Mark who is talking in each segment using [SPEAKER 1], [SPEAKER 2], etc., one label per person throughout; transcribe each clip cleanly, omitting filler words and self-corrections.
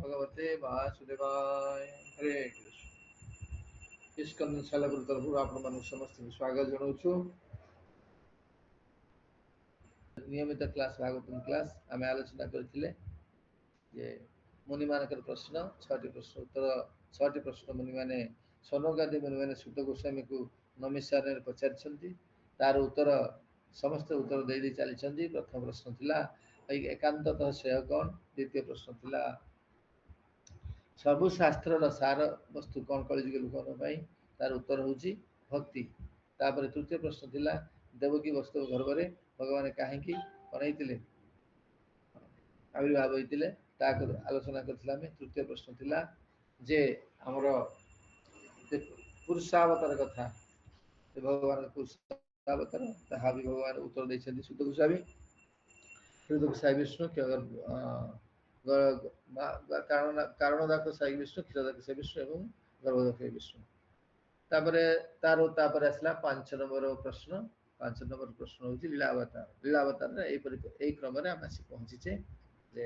[SPEAKER 1] भगवते वासुदेवाय। हरे कृष्ण। इस्कन शालापुर तरफ आपण मान समस्त स्वागत जनाऊँ। नियमित क्लास भागवतम क्लास आम आलोचना करथिले जे मुनि मानकर प्रश्न 6टी प्रश्न उत्तर 6टी प्रश्न मुनि माने सनकादि मुनि माने सुत गोस्वामी को नमिसार पचारि तार उत्तर समस्त उत्तर दे दे चली। प्रथम प्रश्न थिला एकांततः श्रेय कौन। द्वितीय प्रश्न थिला सबु शास्त्र सार वस्तु कौन कलिजुग लोक तार उत्तर होची भक्ति। तापर तृतीय प्रश्न थिला देवकी वस्तु गर्भ में भगवान कहीं बनते आविर्भाव होते आलोचना करथिला। तृतीय प्रश्न थिला जे हमर पुरुषावतार कथा भगवान पुरुषावतार ताहा भी भगवान उत्तर देछथि सुत गोस्वामी। क्षीरदाक विष्णु कारणदाक साई विष्णु क्षीरदाक साई विष्णु एवं गर्भदाक विष्णु। तापर आसला 5 नंबर प्रश्न। 5 नंबर प्रश्न हूँ लीलावतार। लीलावतार यही क्रम आम आसी पहुँचीचे जे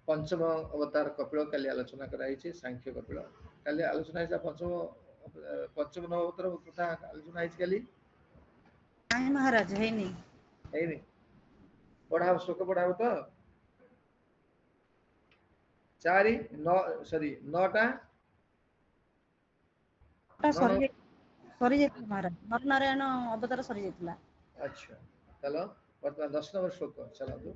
[SPEAKER 1] पंचम अवतार कपिल काली आलोचना कराई। सांख्य कपिल काली आलोचना पंचम अवतार कथा आलोचना काली
[SPEAKER 2] महाराज है नहीं
[SPEAKER 1] पढ़ाओ श्लोक पढ़ाओ तो 4 9 सॉरी 9टा
[SPEAKER 2] सरी जाइतिला महाराज नर नारायण अवतार सरी जाइतिला।
[SPEAKER 1] अच्छा चलो वर्तमान 10 नंबर श्लोक चलो।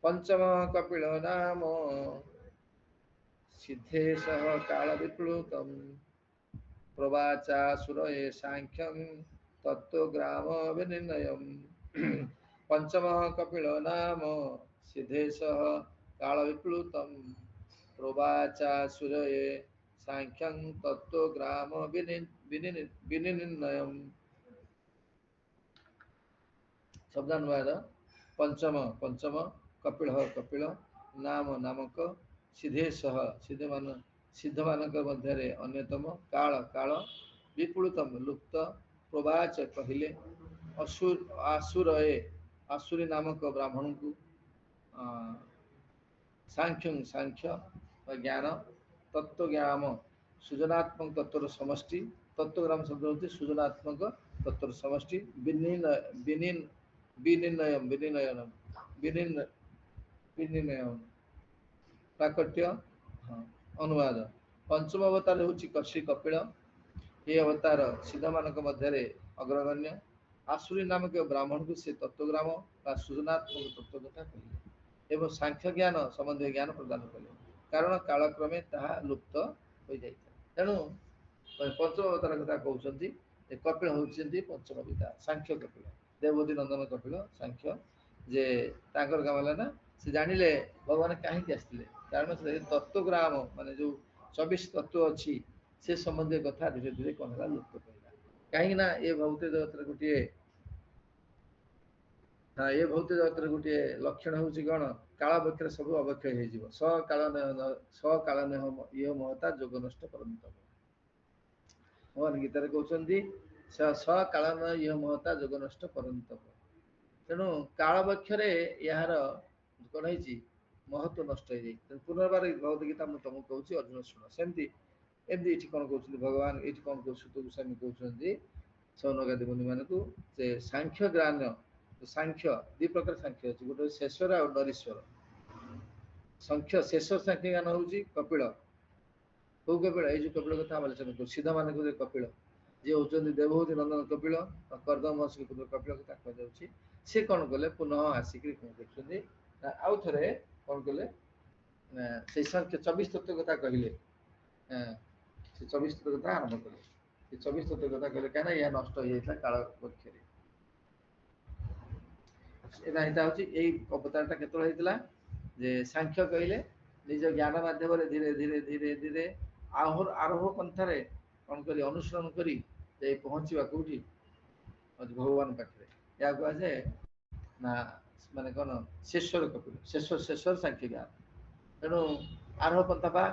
[SPEAKER 1] पंचम कपिल नाम सिद्धेश काल विप्लुतम प्रवाचा सुरये सांख्यं तत्वग्राम विनिर्णयम्। पंचम कपिल नाम सिद्धेश काल विप्लुतम प्रवाचा सुरये सांख्यं तत्वग्राम विनिर्णयम्। शब्दानुवाद पंचम पंचम कपिल कपिल नाम नामक सिद्धेश सिद्ध मानक मध्य अन्यतम काल काल विपुलतम लुप्त प्रवाच कहले आसुरी नामक ब्राह्मण को सांख्य सांख्य ज्ञान तत्वज्ञान सृजनात्मक तत्व समष्टि। तत्वग्राम शब्द होती सृजनात्मक तत्व समष्टि विनिर्णयन प्राकट्य अनुवाद। पंचम अवतार हूँ कशी कपिल। ये अवतार सिद्ध मानक मध्य अग्रगण्य। आसुरी नामक ब्राह्मण को से तत्वग्राम सृजनात्मक तत्व कथा कहले एवं सांख्य ज्ञान संबंधी ज्ञान प्रदान कले कारण कालक्रमे ताहा लुप्त हो जाए। तेणु पंचम अवतार कथा कहते कपिल होती पंचम पिता सांख्य कपिल देवभूति नंदन कपिल सांख्य जे तांकर गाँव ना से जानिले भगवान कहीं आसते कारण से तत्वग्राम माने जो 24 तत्व अच्छी से संबंधी कथा धीरे धीरे कौन है लुप्त कहला कहीं ना ये भौतिक जगत गोटे ये भौतिक जगत गोटे लक्षण हूँ कौन कालबक्षर सब अवक्षय हो स काल ये महता जोग नष्ट करत भगवान गीतार कहते स काल ये महता जोग नष्ट करत। तेणु कालबक्षरे यार कौन है महत्व नष्ट हो जाए। पुनर्बार भगवत गीता मुझे तुमको कहूँ अर्जुन शुण सेमती एमती ये कौन कहते भगवान ये कौन सुत गोस्वामी कहते सौनकादि मुनि मान को सांख्य ज्ञान सांख्य दि प्रकार सांख्य अच्छे गोटे शेषर और नरीश्वर सांख्य शेषर सांख्य ज्ञान हूँ कपिल कौ कपिल ये जो कपिल कथा आलोचना कर सिद्ध मान कपिल जी होती देवभूति नंदन कपिल कर्दम महर्षि पुत्र कपिल कथा कहुच्छी सी कौन कले पुनः आसिक देखते आउ थे कौन कले से संख्य 24 तत्व कथा कहले 24 तत्व कथा आरंभ कले 24 तत्व कथा कहले कहीं यह नष्ट हो जाता काल पक्षर अवतारटा केत जे सांख्य कहले निज ज्ञान माध्यम धीरे धीरे धीरे धीरे आरोह पंथार कौन कर अनुसरण कर पहुँचवा कौटी भगवान पाखे या कहुए ना माने कौन शेषर कपिल शेषर सांख्य ज्ञान। तेणु आरोह पंथा बा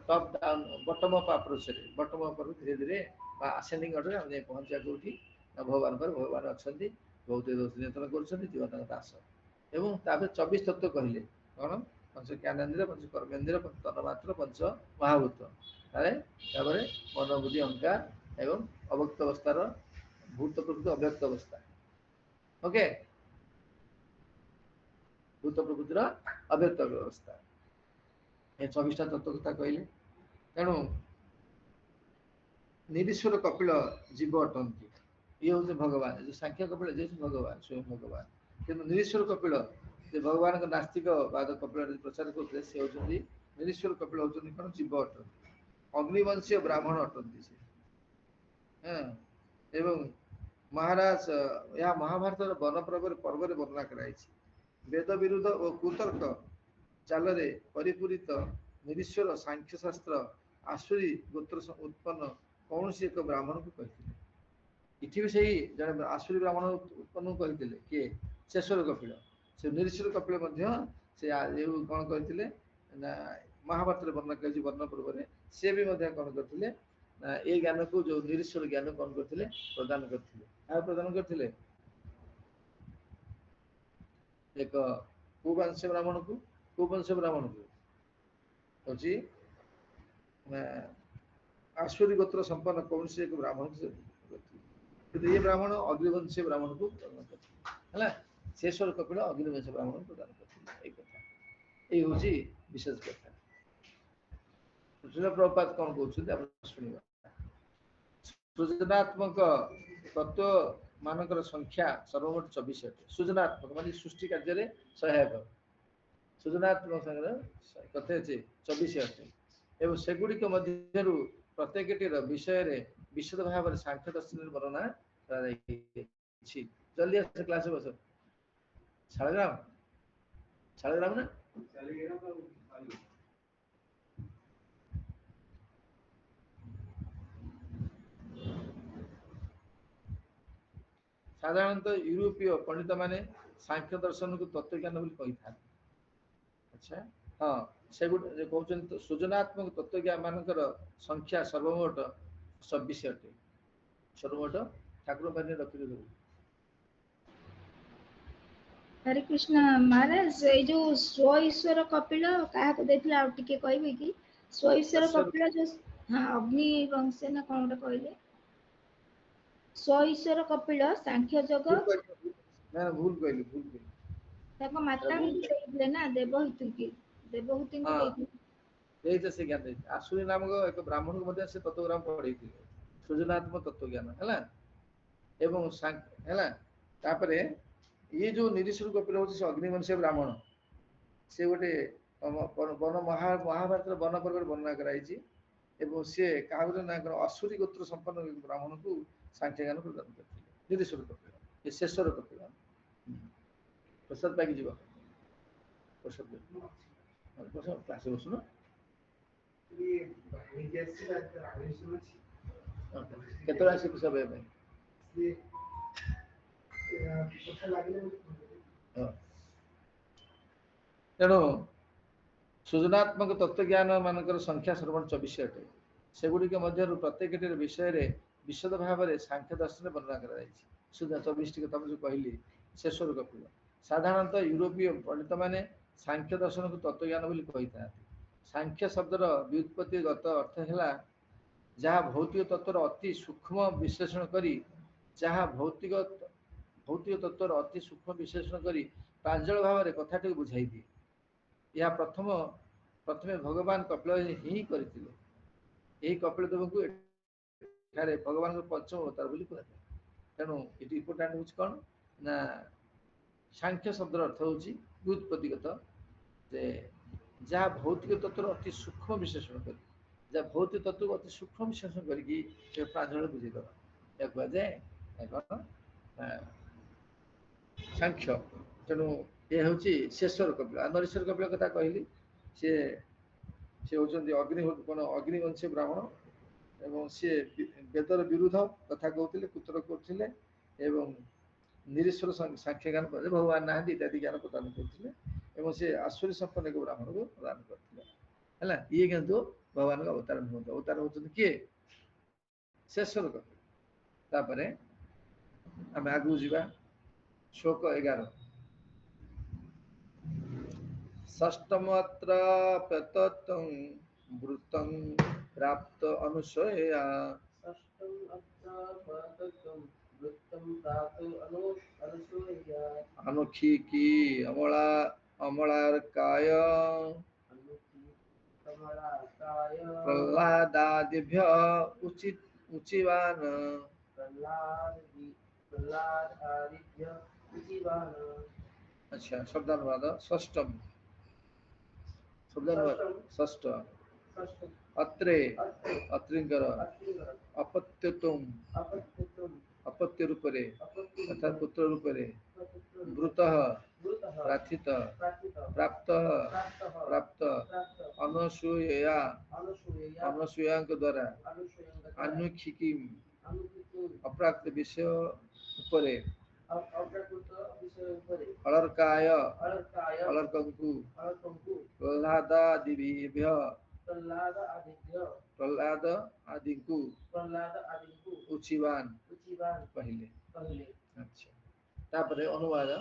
[SPEAKER 1] टप down button up approach button up धीरे धीरे आसेंडिंग ऑर्डर आम पहुँचा कौटी भगवान पर भगवान अच्छा बहुत दोष नियंत्रण कर दास ଏବଂ ତାପରେ 24 ତତ୍ତ୍ୱ କହିଲେ କଣ पंच ज्ञानेन्द्रिय पंच कर्मेन्द्रिय पंच तन्मात्र पंच महाभूत ताପରେ मन बुद्धि अहंकार एवं अव्यक्त अवस्थार भूत प्रकृति अव्यक्त अवस्था ओके भूत प्रकृतिर अव्यक्त अवस्था ए 24टा तत्व कथा कहले तेणु निरीश्वर कपिल जीव अटंती ये हूँ भगवान जो सांख्य कपिल जे भगवान स्वयं भगवान किंतु निरीश्वर कपिल जे भगवान को नास्तिक बाद कपिल प्रचार करते से होचंदी निरीश्वर कपिल होचंदी कोन जीव अटंती अग्निवंशीय ब्राह्मण अटंती से हां एवं महाराज यह महाभारत वन पर्व वर्णना कराई वेद विरुद्ध और कुतर्क चालरे परिपूरित निरीश्वर सांख्य शास्त्र आसुरी गोत्र उत्पन्न कौन सी एक ब्राह्मण को कहते इठी भी सही जने आसुरी ब्राह्मण उत्पन्न कहते किए शेषर कपिल से निरीश्वर कपिल मध्य से कौन कहते ना महाभारत वर्णना कर वर्ण पर्व से भी कौन करते ए ज्ञान को जो निरीश्वर ज्ञान कौन करते प्रदान करते प्रदान करते एक कुवंश ब्राह्मण को होची आश्वरी गोत्र संपन्न कौन से एक ब्राह्मण से ये ब्राह्मण अग्निवंशीय ब्राह्मण को प्रदान करते शेषर कपिल अग्निवंशीय ब्राह्मण को प्रदान करते कथा ये होची विशेष कथा प्रभुपाद कौन कहते शुणा सृजनात्मक तत्व मानकर संख्या सर्वमोट 24 अटे सृजनात्मक माने सृष्टि कार्य रे सहायक सृजनात्मक कथे 24 अटे एवं सेगुड़िक मध्यरु प्रत्येकटीर विषय रे विशद भाव रे सांख्य दर्शन वर्णना कराई जल्दी आस क्लास बस शालग्राम ना साधारणतः यूरोपीय पंडित माने सांख्य दर्शन को तत्व ज्ञान बोली कही था अच्छा हाँ से कहते सृजनात्मक तत्व ज्ञान मानकर संख्या सर्वमोट 26 अटे सर्वमोट ठाकुर बानी रखी
[SPEAKER 3] हरे कृष्ण महाराज ये जो स्व ईश्वर कपिल क्या देथिला आ टिके कहबे कि स्व ईश्वर कपिल जो हां अग्नि वंश ना कोन कहले स्व ईश्वर कपिल सांख्य जग
[SPEAKER 1] ना भूल कहली
[SPEAKER 3] ताको माता देले ना देवहूति को
[SPEAKER 1] देते से ज्ञान देते आसुरी नामक एक ब्राह्मण को मध्य से तत्वग्राम पढ़ई सृजनात्मक तत्व ज्ञान है एवं है तापरे ये जो निरीश्वर कपिल होची से अग्निवंशीय ब्राह्मण से गोटे वन महाभारत वन पर्व वर्णना कराई एवं सी क्या ना असुरी गोत्र संपन्न ब्राह्मण को सांख्य ज्ञान प्रदान करते निरीश्वर कपिल ये शेषर कपिल प्रसाद पाकि जीव प्रसाद क्लास बसुन केतरा आसी सब तेणु सृजनात्मक तत्व ज्ञान मानकर संख्या सर्वमोट 24 अटे सेगुड़िक मध्य प्रत्येक विषय रे विशद भाव में सांख्य दर्शन वर्णना कराई 24 टी कथा जो कहली शेषर कपिल साधारणतः यूरोपीय पंडित माने सांख्य दर्शन को तत्व ज्ञान बोली कही था सांख्य शब्दर व्युत्पत्तिगत अर्थ है जहाँ भौतिक तत्वर अति सूक्ष्म विश्लेषण करी जहाँ भौतिक तत्वर अति सूक्ष्म विश्लेषण करी प्रांजल भाव में कथाटी बुझाई दिए यह प्रथमे भगवान कपिल ही करथिले यही कपिल देव को भगवान पंचम अवतार बोली कहा तेणु ये इम्पोर्टाट हूँ कौन ना सांख्य शब्दर अर्थ हूँ व्युत्पत्तिगत जहाँ भौतिक तत्व अति सूक्ष्म विश्लेषण कर जहाँ भौतिक तत्व को अति सूक्ष्म विश्लेषण करके प्रांजल बुझेद या कह जाए सांख्य तेणु ये हूँ शेषर कपिल नरेश्वर कपिल कथा कहली सी होती अग्निवंशी ब्राह्मण एवं सी वेदर विरुद्ध कथा कहते कुतर्क करते एवं निरीश्वर सांख्य ज्ञान भगवान ना इत्यादि ज्ञान प्रदान करते एवं से आश्चर्य संपन्न एक ब्राह्मण को प्रदान करते है ये किंतु भगवान का अवतार नुहत अवतार होती किए शेषर कपिल तापरे आम आगू जा श्लोक 11 षष्ठमत्र प्रततं वृत्तं प्राप्त अनुशया
[SPEAKER 4] षष्ठम अत्र परतत्वं वृत्तं प्राप्त अनुसूया
[SPEAKER 1] अनुखी की अमलार्काय
[SPEAKER 4] अनुति कमलाकाय
[SPEAKER 1] प्रह्लादादिभ्य उचिवान।
[SPEAKER 4] प्रह्लादादिभ्य उजीवान
[SPEAKER 1] अच्छा शब्दानुवाद षष्ठम शब्दानुवाद षष्ठ
[SPEAKER 4] षष्ठम
[SPEAKER 1] अत्रे
[SPEAKER 4] अत्रे
[SPEAKER 1] अत्रिंकर
[SPEAKER 4] अत्रिंगर
[SPEAKER 1] अपत्यतुम
[SPEAKER 4] अपत्यत्वं
[SPEAKER 1] अपत्य रूपरे
[SPEAKER 4] अपत्यं
[SPEAKER 1] अर्थात पुत्र रूपरे
[SPEAKER 4] अपत्यत्वं
[SPEAKER 1] वृतः
[SPEAKER 4] वृतः
[SPEAKER 1] प्रार्थित
[SPEAKER 4] प्रार्थितः
[SPEAKER 1] प्राप्त
[SPEAKER 4] प्राप्तः
[SPEAKER 1] प्राप्त
[SPEAKER 4] प्राप्त
[SPEAKER 1] अनसूया
[SPEAKER 4] अनुसूया
[SPEAKER 1] अनसूयांक द्वारा
[SPEAKER 4] अनुसूयं
[SPEAKER 1] अनुखिकी
[SPEAKER 4] अनुकृतं
[SPEAKER 1] अप्राप्त विषय उपरे
[SPEAKER 4] अप्राकृत विषय उपरि
[SPEAKER 1] अलर्काय
[SPEAKER 4] अलर्काय
[SPEAKER 1] अलर्कंकु
[SPEAKER 4] अलर्कंकु
[SPEAKER 1] प्रह्लादादिभ्य
[SPEAKER 4] प्रह्लाद आदिभ्य
[SPEAKER 1] प्रह्लाद आदिकु
[SPEAKER 4] प्रह्लाद आदिଙ୍କୁ
[SPEAKER 1] उचिवान
[SPEAKER 4] उचिवान
[SPEAKER 1] पहले।
[SPEAKER 4] କହିଲେ
[SPEAKER 1] अच्छा तापरे अनुवाद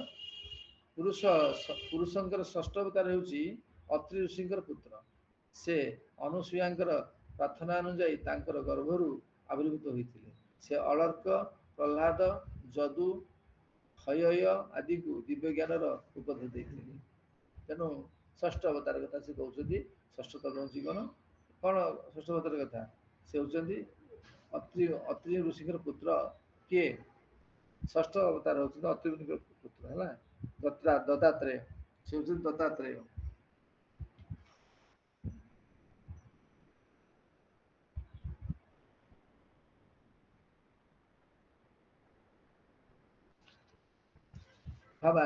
[SPEAKER 1] पुरुष पुरुषंकर षष्ठ अवतार ହେଉଛି अत्रि ऋषिंकर पुत्र से अनुसूयांकर प्रार्थना अनुଯାयी तांकर गर्भରୁ आविर्भूत ହୋଇଥିଲେ से अलर्क प्रह्लाद ଯଦୁ ହୟୟ ଆଦିକୁ ଦିବ୍ୟ ଜ୍ଞାନର ଉପଦେଶ ଦେଇଥିଲେ ତେଣୁ ଷଷ୍ଠ ଅବତାର କଥା ସେ କହୁଛନ୍ତି ଷଷ୍ଠ ତତ୍ଵ ହେଉଛି କ'ଣ କ'ଣ ଷଷ୍ଠ ଅବତାର କଥା ସେ ହେଉଛନ୍ତି ଅତ୍ରି ଋଷିଙ୍କର ପୁତ୍ର କିଏ ଷଷ୍ଠ ଅବତାର ହେଉଛନ୍ତି ଅତ୍ରି ଋଷିଙ୍କର ପୁତ୍ର ହେଲା ଦତ୍ତାତ୍ରେୟ ସେ ହେଉଛନ୍ତି ଦତ୍ତାତ୍ରେୟ। ଭାବା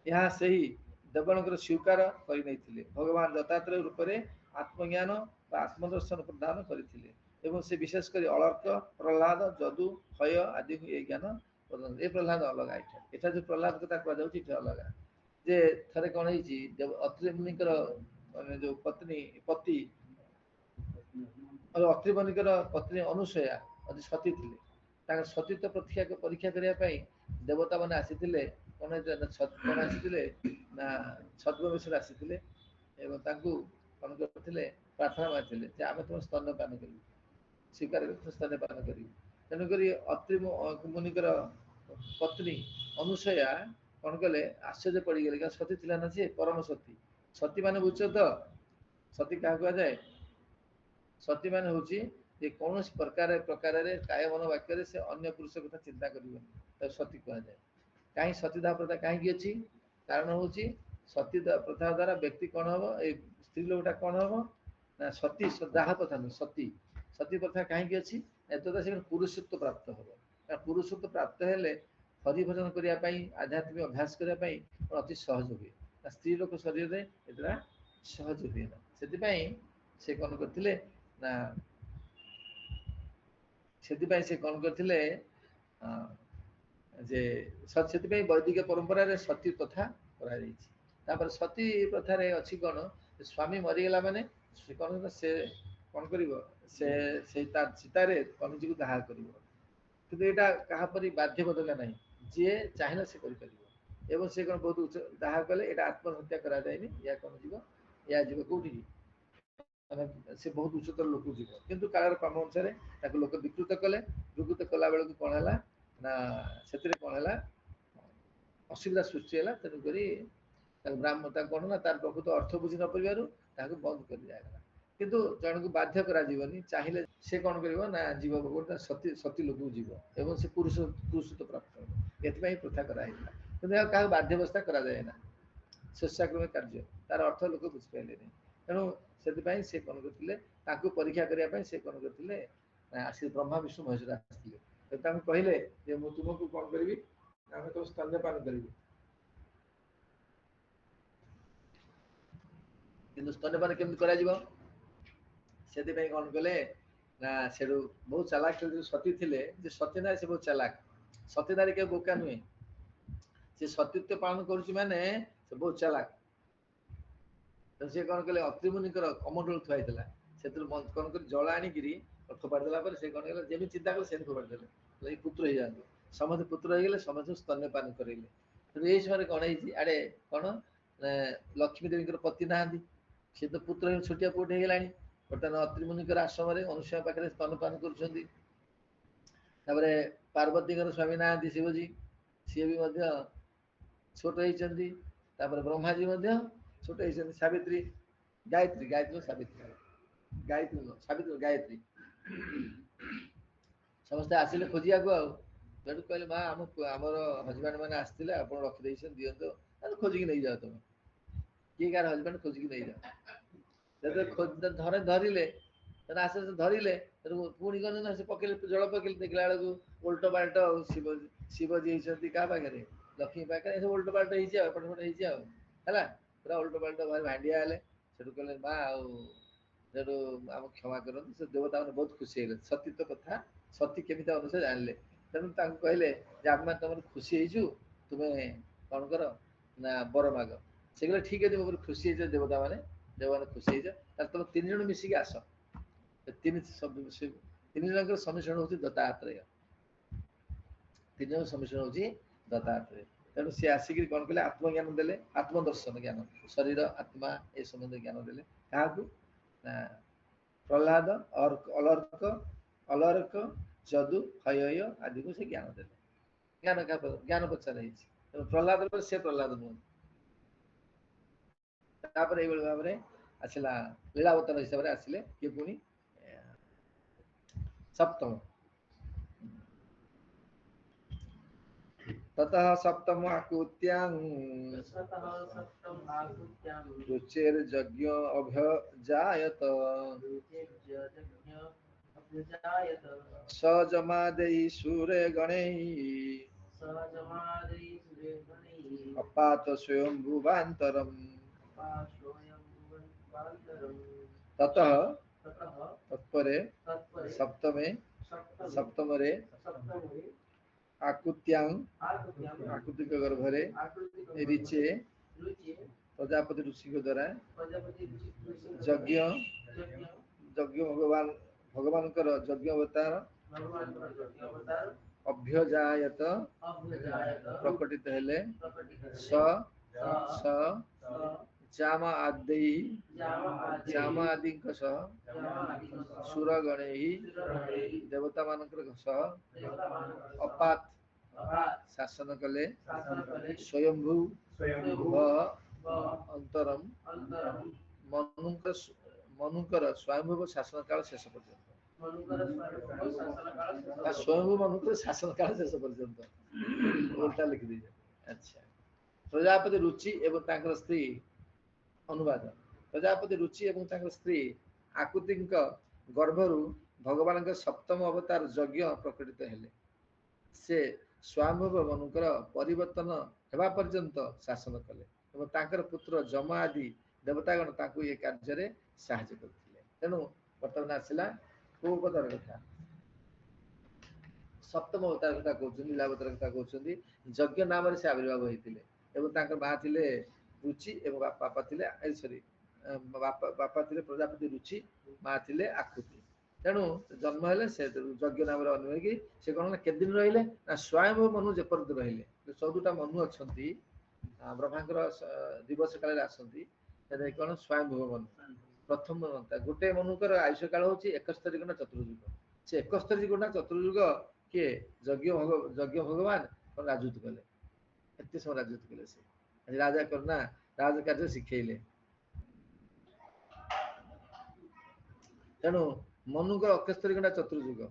[SPEAKER 1] ଏହା ସେହି ଦେବଣଙ୍କର ସ୍ୱୀକାର କରିନେଇଥିଲେ ଭଗବାନ ଦତ୍ତାତ୍ରେୟ ରୂପରେ ଆତ୍ମଜ୍ଞାନ ବା ଆତ୍ମଦର୍ଶନ ପ୍ରଦାନ କରିଥିଲେ ଏବଂ ସେ ବିଶେଷ କରି ଅଳର୍କ ପ୍ରହ୍ଲାଦ ଯଦୁ ହୟ ଆଦିକୁ ଏ ଜ୍ଞାନ ପ୍ରଦାନ ଏ ପ୍ରହ୍ଲାଦ ଅଲଗା ଏଠା ଯୋଉ ପ୍ରହ୍ଲାଦ କଥା କୁହାଯାଉଛି ଏଠି ଅଲଗା ଯେ ଥରେ କ'ଣ ହେଇଛି ଅତ୍ରି ମୁନିଙ୍କର ମାନେ ଯୋଉ ପତି ଅତ୍ରି ମୁନିଙ୍କର ପତ୍ନୀ ଅନୁସୟା ସତୀ ଥିଲେ ତାଙ୍କ ସତୀତ୍ୱ ପରୀକ୍ଷା କରିବା ପାଇଁ ଦେବତା ମାନେ ଆସିଥିଲେ କ'ଣ ଆସିଥିଲେ ନା ଛଦ୍ମବେଶରେ ଆସିଥିଲେ ଏବଂ ତାଙ୍କୁ କ'ଣ କରିଥିଲେ ପ୍ରାର୍ଥନା ମାରିଥିଲେ ଯେ ଆମେ ତୁମ ସ୍ତନ୍ୟପାନ କରିବୁ ସ୍ୱୀକାର କରି ସ୍ତନ୍ୟପାନ କରିବୁ ତେଣୁକରି ଅତ୍ରି ମୁନିଙ୍କର ପତ୍ନୀ ଅନୁସୟା କ'ଣ କଲେ ଆଶ୍ଚର୍ଯ୍ୟ ପଡ଼ିଗଲେ କାରଣ ସତୀ ଥିଲା ନା ସିଏ ପରମ ସତୀ ସତୀ ମାନେ ବୁଝୁଛ ତ ସତୀ କାହା କୁହାଯାଏ ସତୀ ମାନେ ହେଉଛି ଯେ କୌଣସି ପ୍ରକାରରେ କାୟ ମନ ବାକ୍ୟରେ ସେ ଅନ୍ୟ ପୁରୁଷ କଥା ଚିନ୍ତା କରିବନି ତାକୁ ସତୀ କୁହାଯାଏ କାହିଁ ସତୀଦାହ ପ୍ରଥା କାହିଁକି ଅଛି କାରଣ ହେଉଛି ସତୀ ପ୍ରଥା ଦ୍ୱାରା ବ୍ୟକ୍ତି କ'ଣ ହବ ଏଇ ସ୍ତ୍ରୀ ଲୋକଟା କ'ଣ ହବ ନା ସତୀ ଦାହ ପ୍ରଥା ନୁହେଁ ସତୀ ସତୀ ପ୍ରଥା କାହିଁକି ଅଛି ଏତଦ୍ୱାରା ସେ ପୁରୁଷତ୍ୱ ପ୍ରାପ୍ତ ହବ କାରଣ ପୁରୁଷତ୍ୱ ପ୍ରାପ୍ତ ହେଲେ ହରିଭଜନ କରିବା ପାଇଁ ଆଧ୍ୟାତ୍ମିକ ଅଭ୍ୟାସ କରିବା ପାଇଁ ଅତି ସହଜ ହୁଏ ସ୍ତ୍ରୀ ଲୋକ ଶରୀରରେ ଏତେଟା ସହଜ ହୁଏ ନା ସେଥିପାଇଁ ସେ କ'ଣ କରିଥିଲେ ନା ସେଥିପାଇଁ ସେ କ'ଣ କରିଥିଲେ ଯେ ସେଥିପାଇଁ ବୈଦିକ ପରମ୍ପରାରେ ସତୀ ପ୍ରଥା କରାଯାଇଛି ତାପରେ ସତୀ ପ୍ରଥାରେ ଅଛି କ'ଣ ସ୍ୱାମୀ ମରିଗଲା ମାନେ ସେ କ'ଣ ସେ କ'ଣ କରିବ ସେ ସେଇ ତା ଚିତାରେ କନିଜୀକୁ ଦାହ କରିବ କିନ୍ତୁ ଏଇଟା କାହା ପରି ବାଧ୍ୟବାଧକ ନାହିଁ ଯିଏ ଚାହିଁଲେ ସେ କରିପାରିବ ଏବଂ ସେ କ'ଣ ବହୁତ ଦାହ କଲେ ଏଇଟା ଆତ୍ମହତ୍ୟା କରାଯାଏନି ଏହା କ'ଣ ଯିବ ଏହା ଯିବ କୋଉଠିକି ମାନେ ସେ ବହୁତ ଉଚ୍ଚତର ଲୋକ ଯିବ କିନ୍ତୁ କାଳର କ୍ରମ ଅନୁସାରେ ତାକୁ ଲୋକ ବିକୃତ କଲେ ବିକୃତ କଲା ବେଳକୁ କ'ଣ ହେଲା ନା ସେଥିରେ କ'ଣ ହେଲା ଅସୁବିଧା ସୃଷ୍ଟି ହେଲା ତେଣୁକରି ତାକୁ ତାକୁ କ'ଣ ନା ତାର ପ୍ରକୃତ ଅର୍ଥ ବୁଝି ନ ପାରିବାରୁ ତାହାକୁ ବନ୍ଦ କରି ଦିଆଗଲା କିନ୍ତୁ ଜଣକୁ ବାଧ୍ୟ କରାଯିବନି ଚାହିଁଲେ ସେ କ'ଣ କରିବ ନା ଯିବ ଗୋଟେ ସତୀ ଲୋକକୁ ଯିବ ଏବଂ ସେ ପୁରୁଷତ୍ୱ ପ୍ରାପ୍ତ ହେବ ଏଥିପାଇଁ ପ୍ରଥା କରାହେଇଥିଲା କିନ୍ତୁ ଏହା କାହାକୁ ବାଧ୍ୟବସ୍ଥା କରାଯାଏ ନା ସ୍ୱେଚ୍ଛାକ୍ରମୀ କାର୍ଯ୍ୟ ତାର ଅର୍ଥ ଲୋକ ବୁଝିପାରିଲେନି ତେଣୁ ସେଥିପାଇଁ ସେ କ'ଣ କରିଥିଲେ ତାଙ୍କୁ ପରୀକ୍ଷା କରିବା ପାଇଁ ସେ କ'ଣ କରିଥିଲେ ଆସି ବ୍ରହ୍ମା ବିଷ୍ଣୁ ମହେଶ୍ୱର ଆସିଥିଲେ ତାଙ୍କୁ କହିଲେ ଯେ ମୁଁ ତୁମକୁ କ'ଣ କରିବି ଆମେ ତ ସ୍ତନ୍ୟପାନ କରିବୁ କିନ୍ତୁ ସ୍ତନ୍ୟପାନ କେମିତି କରାଯିବ ସେଥିପାଇଁ କ'ଣ କଲେ ନା ସେଠୁ ବହୁତ ଚାଲାକ ସତୀ ଥିଲେ ଯେ ସତୀ ନାରୀ ସେ ବହୁତ ଚାଲାକ ସତୀ ନାରୀ କେବେ ବୋକା ନୁହେଁ ସେ ସେ ସତୀତ୍ୱ ପାଳନ କରୁଛି ମାନେ ସେ ବହୁତ ଚାଲାକ। ତ ସେ କଣ କଲେ ଅତ୍ରିମୁନିଙ୍କର କମଣ୍ଡଳ ଥୁଆ ହେଇଥିଲା, ସେଥିରୁ କଣ କରି ଜଳ ଆଣିକିରି ଫୋପାଡ଼ି ଦେଲା ପରେ ସେ କଣ କଲେ ଯେମିତି ଚିନ୍ତା କଲେ ସେମିତି ଫୋପାଡ଼ି ଦେଲେ, ଏଇ ପୁତ୍ର ହେଇଯାଆନ୍ତୁ। ସମସ୍ତେ ପୁତ୍ର ହେଇଗଲେ, ସମସ୍ତଙ୍କୁ ସ୍ତନ୍ୟପାନ କରେଇଲେ। କିନ୍ତୁ ଏଇ ସମୟରେ କଣ ହେଇଛି, ଆଡେ କଣ ଲକ୍ଷ୍ମୀ ଦେବୀଙ୍କର ପତି ନାହାନ୍ତି, ସେ ତ ପୁତ୍ର ଛୋଟିଆ ପୁଅଟେ ହେଇଗଲାଣି। ବର୍ତ୍ତମାନ ଅତ୍ରିମୁନିଙ୍କର ଆଶ୍ରମରେ ଅନୁସୂୟା ପାଖରେ ସ୍ତନ୍ୟପାନ କରୁଛନ୍ତି। ତାପରେ ପାର୍ବତୀଙ୍କର ସ୍ୱାମୀ ନାହାନ୍ତି ଶିବଜୀ, ସିଏ ବି ମଧ୍ୟ ଛୋଟ ହେଇଛନ୍ତି। ତାପରେ ବ୍ରହ୍ମାଜୀ ମଧ୍ୟ ଛୋଟ ହେଇଛନ୍ତି। ସାବିତ୍ରୀ, ଗାୟତ୍ରୀ, ଗାୟତ୍ରୀ ସାବିତ୍ରୀ, ଗାୟତ୍ରୀ ନୁହଁ ସାବିତ୍ରୀ ଗାୟତ୍ରୀ, ସମସ୍ତେ ଆସିଲେ ଖୋଜିବାକୁ ଆଉ। ସେଠୁ କହିଲେ ମା ଆମର ହଜବେଣ୍ଡ ମାନେ ଆସିଥିଲେ, ଆପଣ ରଖିଦେଇଛନ୍ତି ଦିଅନ୍ତୁ, ଖୋଜିକି ନେଇଯାଅ ତମେ। କିଏ କାହାର ହଜବେଣ୍ଡ ଖୋଜିକି ନେଇଯାଅ। ଧରିଲେ ଆସ୍ତେ ଆସ୍ତେ ଧରିଲେ, ପୁଣି କଣ ନା ସେ ପକେଇଲେ ଜଳ ପକେଇଲେ, ଦେଖିଲା ବେଳକୁ ଓଲଟ ପାଲଟ ଆଉ ଶିବଜୀ ହେଇଛନ୍ତି କାହା ପାଖରେ, ଲକ୍ଷ୍ମୀ ପାଖରେ। ସବୁ ଓଲଟ ପାଲଟ ହେଇଛି ଆଉ, ଏପଟ ସେପଟ ହେଇଛି ଆଉ ହେଲା, ପୁରା ଓଲଟ ପାଲଟ ଭାରି ଭାଣ୍ଡିଆ ହେଲେ। ସେଠୁ କହିଲେ ମା ଆଉ ସେଠୁ ଆମକୁ କ୍ଷମା କରନ୍ତୁ। ସେ ଦେବତା ମାନେ ବହୁତ ଖୁସି ହେଇଗଲେ, ସତୀତ୍ୱ କଥା, ସତୀ କେମିତି ଅନୁସାରେ ଜାଣିଲେ। ତେଣୁ ତାଙ୍କୁ କହିଲେ ଯେ ଆମେ ତମର ଖୁସି ହେଇଛୁ, ତୁମେ କଣ କର ନା ବର ମାଗ। ସେ କହିଲେ ଠିକ ଅଛି, ମୋ ଉପରେ ଖୁସି ହେଇଛ ଦେବତାମାନେ, ଦେବମାନେ ଖୁସି ହେଇଛ, ତାହେଲେ ତମେ 3 ଜଣ ମିଶିକି ଆସ। ତିନି ଜଣଙ୍କର ସମ୍ମିଶ୍ରଣ ହଉଛି ଦତ୍ତାତ୍ରେୟ, 3 ଜଣ ସମ୍ମିଶ୍ରଣ ହଉଛି ଦତ୍ତାତ୍ରେୟ। ତେଣୁ ସିଏ ଆସିକିରି କଣ କଲେ, ଆତ୍ମଜ୍ଞାନ ଦେଲେ, ଆତ୍ମଦର୍ଶନ ଜ୍ଞାନ, ଶରୀର ଆତ୍ମା ଏ ସମ୍ବନ୍ଧରେ ଜ୍ଞାନ ଦେଲେ। କାହାକୁ ନା ପ୍ରହ୍ଲାଦ, ଅଲର୍କ, ଯଦୁ, ହୟୟ ଆଦିକୁ ସେ ଜ୍ଞାନ ଦେଲେ। ଜ୍ଞାନ ପ୍ରଚାର ହେଇଛି। ତେଣୁ ପ୍ରହ୍ଲାଦ ପରେ ସେ ପ୍ରହ୍ଲାଦ ନୁହନ୍ତି। ତାପରେ ଏଇଭଳି ଭାବରେ ଆସିଲା ଲୀଳାବତାର ହିସାବରେ ଆସିଲେ କିଏ ପୁଣି ସପ୍ତମ। ततः सप्तम आकुत्यां रुचेर्यज्ञ अभ्यजायत स जमादै सूरे गणैः अपात स्वयंभुवान्तरम्। ततः तत्परे सप्तमे सप्तमरे आकुत्यां आकुतिक गर्भरे ऋचे प्रजापति ऋषि के द्वारा यज्ञ यज्ञ भगवान यज्ञ अवतार अभ्यजायत प्रकटित हेले स जाम आदि सह सुरगणे देवता मानकर सह अपात शासन कले स्वयंभू अंतरम मनुकर स्वयंभू शासन काल शेष पर्यंत, स्वयंभू मनुकर शासन काल शेष पर्यंत उल्टा लिखि दीजिए। अच्छा, प्रजापति रुचि एवं तांकर स्त्री अनुवाद। प्रजापति रुचि एवं तांकर स्त्री आकुति गर्भरु भगवान सप्तम अवतार यज्ञ प्रकटित हेले। से स्वयंभू मनुकर परिवर्तन हेबा पर्यंत शासन कले एवं तांकर पुत्र जम आदि देवतागण ताकू ये कार्य साहाय्य करथिले। तेणु वर्तमान आसिला को अवतार कथा, सप्तम अवतार कथा कहउछन, लीलावतार कथा कहउछन। यज्ञ नाम से आविर्भाव होइतिले एवं तांकर मां थिले रुचि एवं बापा थिले बापा थिले प्रजापति रुचि, मां थिले आकुति। तेणु जन्म हेले से यज्ञ नाम अनुयोगी से कौन केते दिन रहिले ना स्वयंभू मनु जेपर्यंत रहिले। 14टा मनु अछंती ब्रह्मांकर दिवस काल आसंती, से कौन स्वयंभू मनु प्रथम गोटे मनुकर आयुष्य काल होची 71 गुणा चतुर्युग। से 71 गुणा चतुर्युग किए यज्ञ भगवान राजूत कले, एते सब राजूत कले। से राजा करना राज कार्य शिखेले। तेणु मनुकर 71 गुणा चतुर्युग,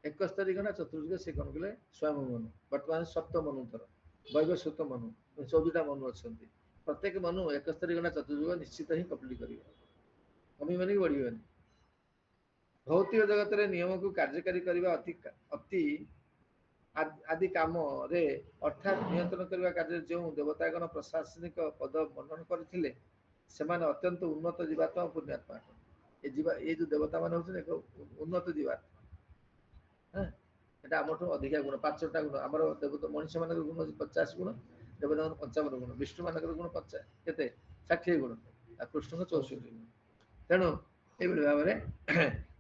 [SPEAKER 1] 71 गुणा चतुर्युग से कौन कले स्वयं मनु। वर्तमान सप्त मनुतर वैवस्वत मनु 14टा मनु अछंती। प्रत्येक मनु 71 गुणा चतुर्युग निश्चित ही कंप्लीट करिवे, कमी मानी बढ़िबेनी। भौतिक जगत रे नियम को कार्यकारी करबा अति आदि काम रे अर्थात नियंत्रण करबा कार्य जो देवतागण प्रशासनिक पद वर्णन करथिले सेमाने अत्यंत उन्नत जीवात्मा पुण्यात्मा। ये जो देवता मान होछन एक उन्नत जीवात्मा। हां, एटा हमठो अधिका गुण 5टा गुण। हमर देवता मनुष्य मान गुण 50 गुण, ଦେବତାଙ୍କର 55 ଗୁଣ, ବିଷ୍ଣୁ ମାନଙ୍କର ଗୁଣ କେତେ 60 ଗୁଣ, ଆଉ କୃଷ୍ଣଙ୍କ 64 ଗୁଣ। ତେଣୁ ଏଇଭଳି ଭାବରେ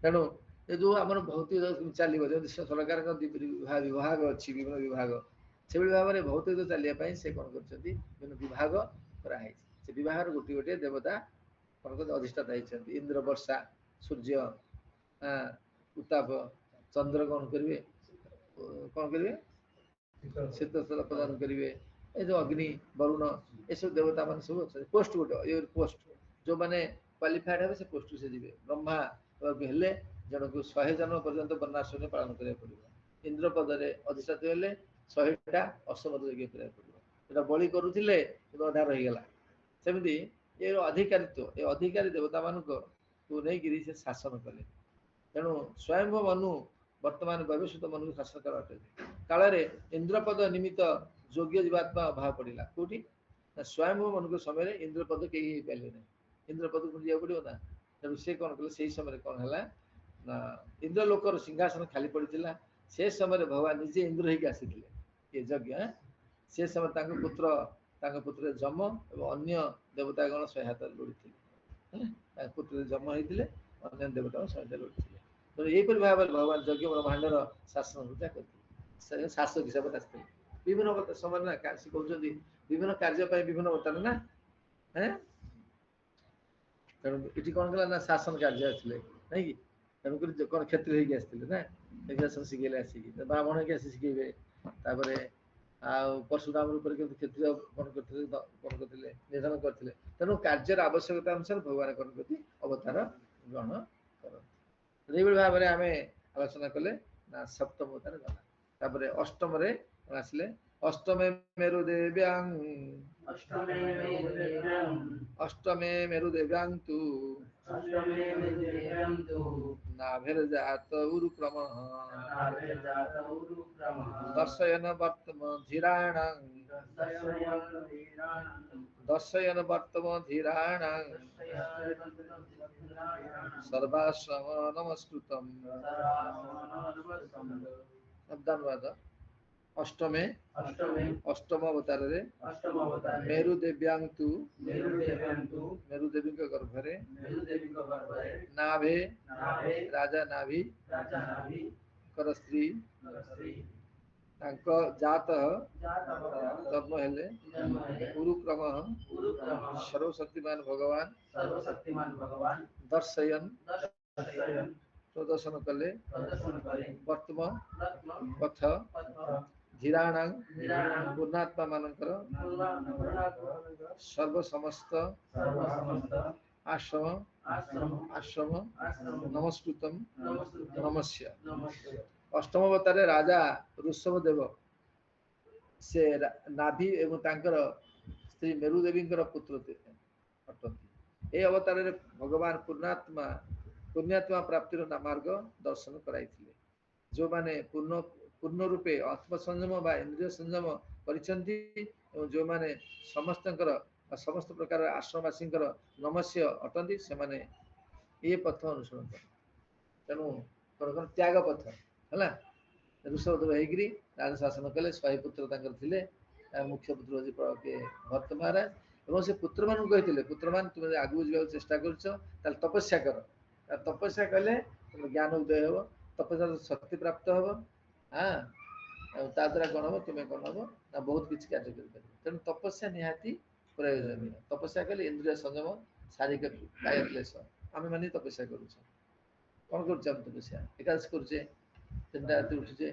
[SPEAKER 1] ତେଣୁ ଏ ଯୋଉ ଆମର ଭୌତିକ ଚାଲିବ, ଯଦି ସରକାରଙ୍କ ବିଭାଗ ଅଛି, ବିଭିନ୍ନ ବିଭାଗ, ସେଭଳି ଭାବରେ ଭୌତିକ ଚାଲିବା ପାଇଁ ସେ କଣ କରିଛନ୍ତି, ବିଭିନ୍ନ ବିଭାଗ କରାହେଇଛି। ସେ ବିଭାଗର ଗୋଟିଏ ଗୋଟିଏ ଦେବତା ଅଧିଷ୍ଠାତା ହେଇଛନ୍ତି। ଇନ୍ଦ୍ର ବର୍ଷା, ସୂର୍ଯ୍ୟ ଉତ୍ତାପ, ଚନ୍ଦ୍ର କଣ କରିବେ, ଶୀତଳ ପ୍ରଦାନ କରିବେ, ଏ ଯୋଉ ଅଗ୍ନି, ବରୁଣ, ଏସବୁ ଦେବତା ମାନେ ସବୁ ଅଛନ୍ତି। ପୋଷ୍ଟ ଗୋଟେ ପୋଷ୍ଟ, ଯୋଉମାନେ କ୍ୱାଲିଫାଏଡ ହେବେ ସେ ପୋଷ୍ଟକୁ ସେ ଯିବେ। ବ୍ରହ୍ମା ହେଲେ ଜଣକୁ 100 ଜନ୍ମ ପର୍ଯ୍ୟନ୍ତ ବର୍ଣ୍ଣାଶ୍ରମ ପାଳନ କରିବାକୁ ପଡିବ। ଇନ୍ଦ୍ର ପଦରେ ଅଧିଷ୍ଠାତ ହେଲେ 100ଟା ଅଶ୍ୱମେଧ ଯଜ୍ଞ କରିବାକୁ ପଡିବ। ସେଟା ବଳି କରୁଥିଲେ କିନ୍ତୁ ଅଧା ରହିଗଲା। ସେମିତି ଏ ଅଧିକାରିତ୍ୱ, ଏ ଅଧିକାରୀ ଦେବତା ମାନଙ୍କୁ ନେଇକିରି ସେ ଶାସନ କଲେ। ତେଣୁ ସ୍ୱୟଂଭ ମନୁ ବର୍ତ୍ତମାନ ଭବିଷ୍ୟତ ମନୁକୁ ଶାସନ କରା କାଳରେ ଇନ୍ଦ୍ରପଦ ନିମିତ୍ତ ଯୋଗ୍ୟ ଜୀବାତ୍ମା ଅଭାବ ପଡିଲା। କୋଉଠି ନା ସ୍ୱୟଂଭ ମନୁଙ୍କ ସମୟରେ ଇନ୍ଦ୍ରପଦ କେହି ହେଇପାରିଲେ ନାହିଁ। ଇନ୍ଦ୍ରପଦକୁ ଯିବାକୁ ପଡିବ ନା। ତେଣୁ ସେ କଣ କଲେ, ସେଇ ସମୟରେ କଣ ହେଲା ନା ଇନ୍ଦ୍ର ଲୋକର ସିଂହାସନ ଖାଲି ପଡିଥିଲା। ସେ ସମୟରେ ଭଗବାନ ନିଜେ ଇନ୍ଦ୍ର ହେଇକି ଆସିଥିଲେ ଏ ଯଜ୍ଞ। ସେ ସମୟରେ ତାଙ୍କ ପୁତ୍ର ଯମ ଏବଂ ଅନ୍ୟ ଦେବତାଗଣ ସହାୟତା ଲୋଡ଼ିଥିଲେ। ତାଙ୍କ ପୁତ୍ର ଯମ ହେଇଥିଲେ, ଅନ୍ୟ ଦେବତାଗଣ ସହାୟତା ଲୋଡ଼ିଥିଲେ। ତେଣୁ ଏହିପରି ଭାବରେ ଭଗବାନ ଯଜ୍ଞ ବ୍ରହ୍ମାଣ୍ଡର ଶାସନ ପୂଜା କରିଥିଲେ। ଶାସକ ହିସାବରେ ଆସିଥିଲେ। ବିଭିନ୍ନ ସମୟରେ ନା ସେ କହୁଛନ୍ତି ବିଭିନ୍ନ କାର୍ଯ୍ୟ ପାଇଁ ବିଭିନ୍ନ ଅବତାର ନା। ତେଣୁ ଏଠି କଣ କଲା ନା ଶାସନ କାର୍ଯ୍ୟ ଆସିଥିଲେ, ନାଇଁ କି? ତେଣୁକରି କଣ କ୍ଷତ୍ରିୟ ହେଇକି ଆସିଥିଲେ ନା, ଶିଖେଇଲେ ଆସିକି, ବ୍ରାହ୍ମଣ ହେଇକି ଆସି ଶିଖେଇବେ। ତାପରେ ଆଉ ପରଶୁରାମ ରୂପରେ କିନ୍ତୁ କ୍ଷତ୍ରିୟ କଣ କରିଥିଲେ, ନିଧନ କରିଥିଲେ। ତେଣୁ କାର୍ଯ୍ୟର ଆବଶ୍ୟକତା ଅନୁସାରେ ଭଗବାନ କଣ କରନ୍ତି, ଅବତାର ଗ୍ରହଣ କରନ୍ତି। ଏଇଭଳି ଭାବରେ ଆମେ ଆଲୋଚନା କଲେ ନା ସପ୍ତମ ଅବତାର ଗଲା। ତାପରେ ଅଷ୍ଟମରେ ଆସିଲେ, ଅଷ୍ଟମେ ମେରୁ ଦେବ୍ୟାନ୍ତୁ ନାଭିର୍ଜାତ ଉରୁକ୍ରମଃ ଦର୍ଶୟନ ବର୍ତ୍ତମ ଧୀରାଣାଂ ସର୍ବାଶ୍ରମ ନମସ୍କୃତମ୍। ଧନ୍ୟବାଦ। ଅଷ୍ଟମ ଅବତାରରେ ମେରୁ ଦେବ୍ୟାନ୍ତୁ, ମେରୁ ଦେବୀଙ୍କ ଗର୍ଭରେ, ନାଭେ ରାଜା ନାଭିଙ୍କର ସ୍ତ୍ରୀ ତାଙ୍କ ଜାତ ଜନ୍ମ ହେଲେ, ଉରୁକ୍ରମ ସର୍ବଶକ୍ତିମାନ ଭଗବାନ ଦର୍ଶୟନ୍ ପ୍ରଦର୍ଶନ କଲେ, ବର୍ତ୍ତମ ପଥ ଧୀରାଣାଂ ପୂର୍ଣ୍ଣାତ୍ମା ମାନଙ୍କର ସମସ୍ତ ଆଶ୍ରମ ନମସ୍କୃତମ୍ ନମସ୍ୟ। ଅଷ୍ଟମ ଅବତାରରେ ରାଜା ଋଷଭ ଦେବ ସେ ନାଭି ଏବଂ ତାଙ୍କର ସ୍ତ୍ରୀ ମେରୁ ଦେବୀଙ୍କର ପୁତ୍ର ଅଟନ୍ତି। ଏହି ଅବତାରରେ ଭଗବାନ ପୁଣ୍ୟାତ୍ମା ପ୍ରାପ୍ତିର ମାର୍ଗ ଦର୍ଶନ କରାଇଥିଲେ। ଯେଉଁମାନେ ପୂର୍ଣ୍ଣ ରୂପେ ଆତ୍ମସଂଯମ ବା ଇନ୍ଦ୍ରିୟ ସଂଯମ କରିଛନ୍ତି ଏବଂ ଯେଉଁମାନେ ସମସ୍ତ ପ୍ରକାର ଆଶ୍ରମବାସୀଙ୍କର ନମସ୍ୟ ଅଟନ୍ତି, ସେମାନେ ଏ ପଥ ଅନୁସରଣ କରନ୍ତି। ତେଣୁ ତ୍ୟାଗ ପଥ ହେଲା। ଋଷଭଦେବ ହେଇକିରି ରାଜ ଶାସନ କଲେ। 100 ପୁତ୍ର ତାଙ୍କର ଥିଲେ। ମୁଖ୍ୟ ପୁତ୍ର ହଉଛି ଭରତ ମହାରାଜ। ଏବଂ ସେ ପୁତ୍ରମାନଙ୍କୁ କହିଥିଲେ, ପୁତ୍ରମାନେ ତୁମେ ଆଗକୁ ଯିବାକୁ ଚେଷ୍ଟା କରୁଛ, ତାହେଲେ ତପସ୍ୟା କର। ତପସ୍ୟା କଲେ ତୁମର ଜ୍ଞାନ ଉଦୟ ହେବ, ତପସ୍ୟା ଶକ୍ତି ପ୍ରାପ୍ତ ହେବ। ଆଉ ତା ଦ୍ୱାରା କଣ ହବ, ତୁମେ କଣ ହବ ନା ବହୁତ କିଛି କାର୍ଯ୍ୟ କରିପାରିବ। ତେଣୁ ତପସ୍ୟା ନିହାତି ପ୍ରୟୋଜନୀୟ। ତପସ୍ୟା କଲେ ଇନ୍ଦ୍ରିୟ ସଂଯମ, ଶାରୀରିକ କାୟ କ୍ଲେଶ। ଆମେ ମାନେ ତପସ୍ୟା କରୁଛେ। କଣ କରୁଛେ ଆମେ ତପସ୍ୟା? ଏକାଦଶୀ କରୁଛେ, 3ଟା ରାତି ଉଠୁଛେ,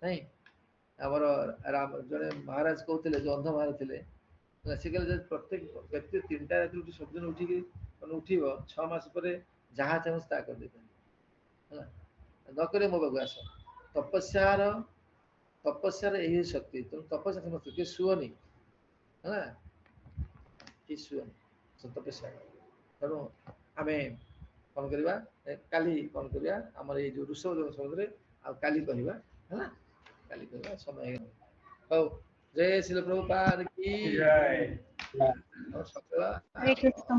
[SPEAKER 1] ନାଇଁ? ଆମର ଜଣେ ମହାରାଜ କହୁଥିଲେ, ଯୋଉ ଅନ୍ଧ ମହାରାଜ ଥିଲେ, ସେ କହିଲେ ଯେ ପ୍ରତ୍ୟେକ ବ୍ୟକ୍ତି 3ଟା ରାତି ଉଠି ସବୁଦିନ ଉଠିକି ଉଠିବ, 6 ମାସ ପରେ ଯାହା ଚାହୁଁଛି ତାହା କରିଦେଇପାରିବ ହେଲା। ନକରେ ମୋ ପାଖକୁ ଆସ। ତପସ୍ୟାର ଏହି ଶକ୍ତି। ତେଣୁ ତପସ୍ୟା ସମସ୍ତେ କିଏ ଶୁଅନି ହେଲା, କିଏ ଶୁଅନି ତପସ୍ୟା। ତେଣୁ ଆମେ କଣ କରିବା, କାଲି କଣ କରିବା, ଆମର ଏଇ ଯୋଉ ଋଷଭଦେବ ସମ୍ବନ୍ଧରେ ଆଉ କାଲି କହିବା ହେଲା। କାଲି କହିବା, ସମୟ ହେଇଗଲା। ହଉ, ଜୟ ଶ୍ରୀ ପ୍ରଭୁପାଦ କି।
[SPEAKER 2] ହରେ କୃଷ୍ଣ।